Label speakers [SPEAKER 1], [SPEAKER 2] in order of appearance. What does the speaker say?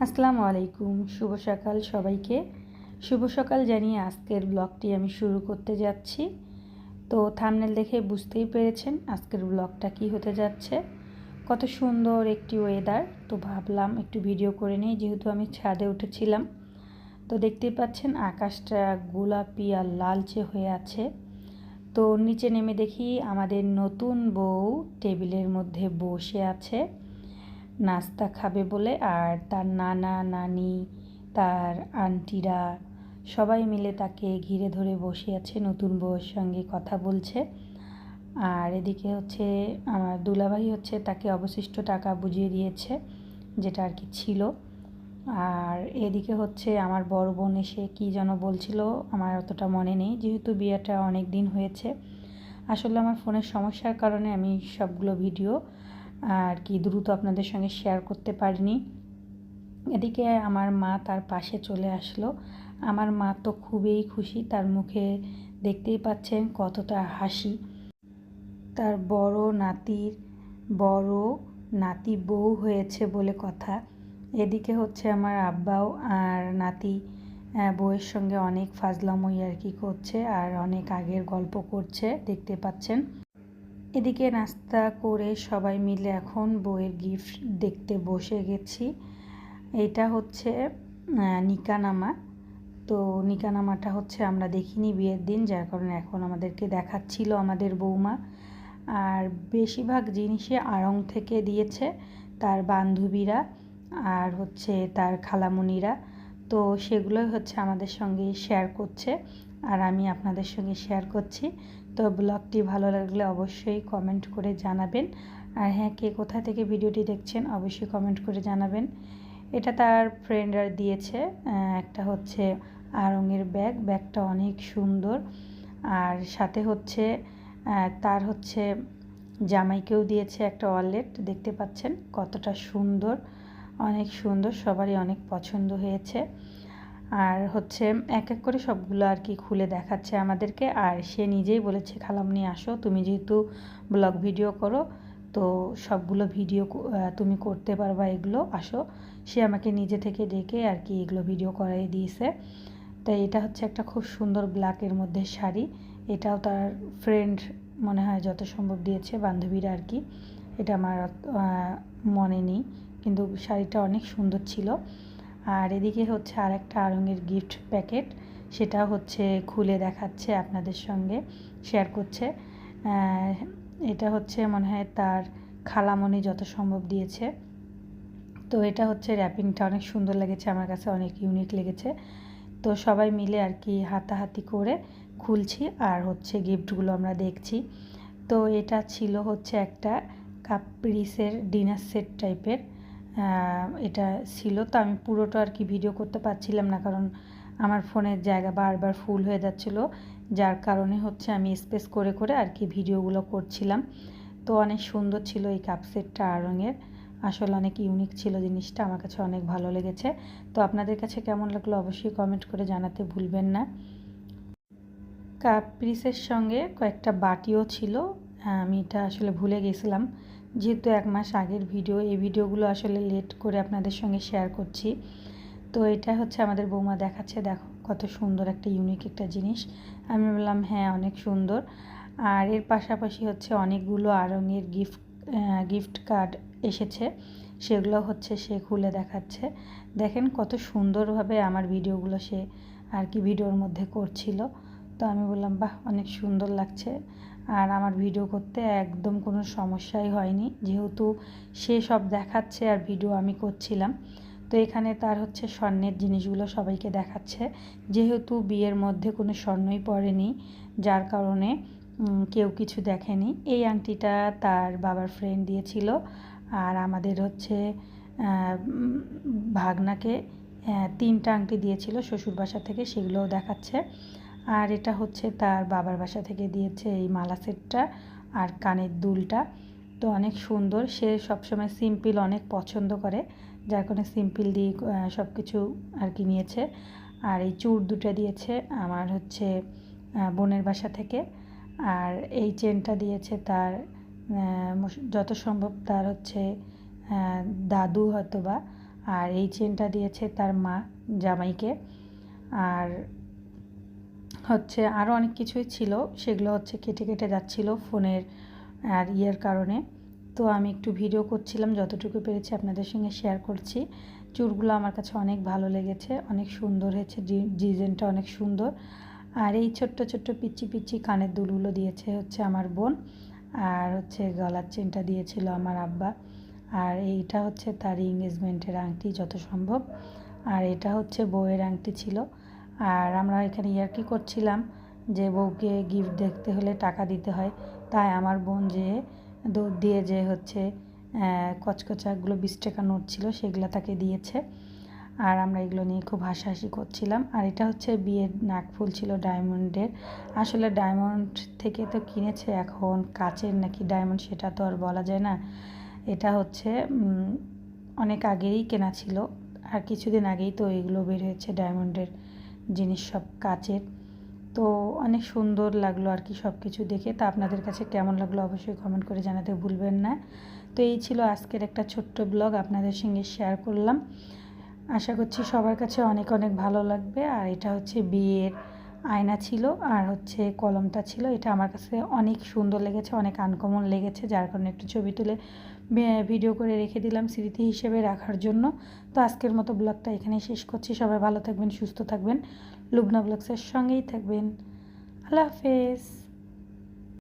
[SPEAKER 1] আসসালামু আলাইকুম, শুভ সকাল সবাইকে। শুভ সকাল জানিয়ে আজকের ব্লগটি আমি শুরু করতে যাচ্ছি। তো থাম্বনেল দেখে বুঝতেই পেরেছেন আজকের ব্লগটা কি হতে যাচ্ছে। কত সুন্দর একটি ওয়েদার, তো ভাবলাম একটু ভিডিও করে নিই, যেহেতু আমি ছাদে উঠেছিলাম। তো দেখতেই পাচ্ছেন আকাশটা গোলাপি আর লালচে হয়ে আছে। তো নিচে নেমে দেখি আমাদের নতুন বউ টেবিলের মধ্যে বসে আছে নাস্তা খাবে বলে, আর তার নানা নানি তার আন্টিরা সবাই মিলে তাকে ঘিরে ধরে বসে আছে, নতুন বউয়ের সঙ্গে কথা বলছে। আর এদিকে হচ্ছে আমার দুলাভাই হচ্ছে তাকে অবশিষ্ট টাকা বুঝিয়ে দিয়েছে, যেটা আর কি ছিল। আর এদিকে হচ্ছে আমার বড় বোন এসে কী যেন বলছিল, আমার অতটা মনে নেই, যেহেতু বিয়েটা অনেক দিন হয়েছে। আসলে আমার ফোনের সমস্যার কারণে আমি সবগুলো ভিডিও আর কি দ্রুত আপনাদের সঙ্গে শেয়ার করতে পারিনি। এদিকে আমার মা তার পাশে চলে আসলো। আমার মা তো খুবই খুশি, তার মুখে দেখতেই পাচ্ছেন কতটা হাসি। তার বড় নাতি বউ হয়েছে বলে কথা। এদিকে হচ্ছে আমার আব্বাও আর নাতি বউয়ের সঙ্গে অনেক ফাজলামোই আর কি করছে, আর অনেক আগের গল্প করছে, দেখতে পাচ্ছেন। এদিকে নাস্তা করে সবাই মিলে এখন বউয়ের গিফট দেখতে বসে গেছি। এটা হচ্ছে নিকানামা। তো নিকানামাটা হচ্ছে আমরা দেখিনি বিয়ের দিন, যার কারণে এখন আমাদেরকে দেখাচ্ছিল আমাদের বৌমা। আর বেশিরভাগ জিনিসই আড়ং থেকে দিয়েছে তার বান্ধবীরা আর হচ্ছে তার খালামণিরা। তো সেগুলোই হচ্ছে আমাদের সঙ্গে শেয়ার করছে, আর আমি আপনাদের সঙ্গে শেয়ার করছি। তো ব্লগটি ভালো লাগলে অবশ্যই কমেন্ট করে জানাবেন। আর হ্যাঁ, কে কোথা থেকে ভিডিওটি দেখছেন অবশ্যই কমেন্ট করে জানাবেন। এটা তার ফ্রেন্ডরা দিয়েছে, একটা হচ্ছে আড়ংয়ের ব্যাগটা অনেক সুন্দর। আর সাথে হচ্ছে তার হচ্ছে জামাইকেও দিয়েছে একটা ওয়ালেট, দেখতে পাচ্ছেন কতটা সুন্দর, অনেক সুন্দর, সবারই অনেক পছন্দ হয়েছে। আর হচ্ছে এক এক করে সবগুলো আর কি খুলে দেখাচ্ছে আমাদেরকে। আর সে নিজেই বলেছে, খালামণি আসো, তুমি যেহেতু ব্লগ ভিডিও করো তো সবগুলো ভিডিও তুমি করতে পারবা, এগুলো আসো। সে আমাকে নিজে থেকে ডেকে আর কি এগুলো ভিডিও করাই দিয়েছে। তাই এটা হচ্ছে একটা খুব সুন্দর ব্ল্যাকের মধ্যে শাড়ি। এটাও তার ফ্রেন্ড মনে হয় যত সম্ভব দিয়েছে, বান্ধবীরা আর কি, এটা আমার মনে নেই, কিন্তু শাড়িটা অনেক সুন্দর ছিল। আর এদিকে হচ্ছে আর একটা আড়ংয়ের গিফট প্যাকেট, সেটা হচ্ছে খুলে দেখাচ্ছে আপনাদের সঙ্গে শেয়ার করছে। এটা হচ্ছে মনে হয় তার খালামণি যত সম্ভব দিয়েছে। তো এটা হচ্ছে র্যাপিংটা অনেক সুন্দর লেগেছে আমার কাছে, অনেক ইউনিক লেগেছে। তো সবাই মিলে আর কি হাতাহাতি করে খুলছি, আর হচ্ছে গিফটগুলো আমরা দেখছি। তো এটা ছিল হচ্ছে একটা কাপ্রিসের ডিনার সেট টাইপের, এটা ছিল। তো আমি পুরোটা আর কি ভিডিও করতে পারছিলাম না, কারণ আমার ফোনের জায়গা বারবার ফুল হয়ে যাচ্ছিলো, যার কারণে হচ্ছে আমি স্পেস করে করে আর কি ভিডিওগুলো করছিলাম। তো অনেক সুন্দর ছিল এই কাপ সেটটা আড়ংয়ের, আসলে অনেক ইউনিক ছিল জিনিসটা, আমার কাছে অনেক ভালো লেগেছে। তো আপনাদের কাছে কেমন লাগলো অবশ্যই কমেন্ট করে জানাতে ভুলবেন না। কাপ্রিসের সঙ্গে কয়েকটা বাটিও ছিল, আমি এটা আসলে ভুলে গেছিলাম, যেহেতু 1 মাস আগের ভিডিও, এই ভিডিওগুলো আসলে লেট করে আপনাদের সঙ্গে শেয়ার করছি। তো এটা হচ্ছে আমাদের বৌমা দেখাচ্ছে, দেখো কত সুন্দর একটা ইউনিক একটা জিনিস। আমি বললাম হ্যাঁ অনেক সুন্দর। আর এর পাশাপাশি হচ্ছে অনেকগুলো আড়ংয়ের গিফট কার্ড এসেছে, সেগুলো হচ্ছে সে খুলে দেখাচ্ছে। দেখেন কত সুন্দরভাবে আমার ভিডিওগুলো সে আর কি ভিডিওর মধ্যে করছিল। তো আমি বললাম বাহ, অনেক সুন্দর লাগছে। আর আমার ভিডিও করতে একদম কোনো সমস্যাই হয়নি, যেহেতু সে সব দেখাচ্ছে আর ভিডিও আমি করছিলাম। তো এখানে তার হচ্ছে স্বর্ণের জিনিসগুলো সবাইকে দেখাচ্ছে, যেহেতু বিয়ের মধ্যে কোনো স্বর্ণই পড়েনি, যার কারণে কেউ কিছু দেখেনি। এই আংটিটা তার বাবার ফ্রেন্ড দিয়েছিল, আর আমাদের হচ্ছে ভাগনাকে 3টা আংটি দিয়েছিল শ্বশুর বাসা থেকে, সেগুলোও দেখাচ্ছে। আর এটা হচ্ছে তার বাবার বাসা থেকে দিয়েছে এই মালা সেটটা আর কানের দুলটা। তো অনেক সুন্দর, সে সবসময় সিম্পল অনেক পছন্দ করে, যার কারণে সিম্পল দিয়ে সব কিছু আর কি নিয়েছে। আর এই চূড় দুটো দিয়েছে আমার হচ্ছে বোনের বাসা থেকে। আর এই চেনটা দিয়েছে তার যত সম্ভব তার হচ্ছে দাদু হয়তো বা। আর এই চেনটা দিয়েছে তার মা জামাইকে। আর হচ্ছে আরও অনেক কিছুই ছিল, সেগুলো হচ্ছে কেটে কেটে যাচ্ছিলো ফোনের আর ইয়ের কারণে। তো আমি একটু ভিডিও করছিলাম, যতটুকু পেরেছি আপনাদের সঙ্গে শেয়ার করছি। চুড়গুলো আমার কাছে অনেক ভালো লেগেছে, অনেক সুন্দর হয়েছে, ডিজাইনটা অনেক সুন্দর। আর এই ছোট্ট ছোট্ট পিচ্চি পিচ্চি কানের দুলগুলো দিয়েছে হচ্ছে আমার বোন। আর হচ্ছে গলার চেনটা দিয়েছিল আমার আব্বা। আর এইটা হচ্ছে তার এঙ্গেজমেন্টের আংটি যত সম্ভব। আর এটা হচ্ছে বউয়ের আংটি ছিল। আর আমরা এখানে ইয়ার্কি করছিলাম যে বউকে গিফট দেখতে হলে টাকা দিতে হয়, তাই আমার বোন যে দৌড় দিয়ে যে হচ্ছে কচকচাগুলো 20 টাকা নোট ছিল সেগুলো তাকে দিয়েছে। আর আমরা এগুলো নিয়ে খুব হাসাহাসি করছিলাম। আর এটা হচ্ছে বিয়ের নাকফুল ছিল ডায়মন্ডের। আসলে ডায়মন্ড থেকে তো কিনেছে, এখন কাচের নাকি ডায়মন্ড সেটা তো আর বলা যায় না। এটা হচ্ছে অনেক আগেই কেনা ছিল, আর কিছুদিন আগেই তো এগুলো বের হয়েছে ডায়মন্ডের জিনিস, সব কাচের। তো অনেক সুন্দর লাগলো আর কি সব কিছু দেখে। তা আপনাদের কাছে কেমন লাগলো অবশ্যই কমেন্ট করে জানাতে ভুলবেন না। তো এই ছিল আজকের একটা ছোট্ট ব্লগ আপনাদের সঙ্গে শেয়ার করলাম। আশা করছি সবার কাছে অনেক অনেক ভালো লাগবে। আর এটা হচ্ছে বিয়ের আয়না ছিল, আর হচ্ছে কলমটা ছিল। এটা আমার কাছে অনেক সুন্দর লেগেছে, অনেক আনকমন লেগেছে, যার কারণে একটু ছবি তুলে ভিডিও করে রেখে দিলাম স্মৃতি হিসেবে রাখার জন্য। তো আজকের মতো ব্লগটা এখানেই শেষ করছি। সবাই ভালো থাকবেন, সুস্থ থাকবেন, লুবনা ব্লগসের সঙ্গেই থাকবেন। আল্লাহ হাফেজ।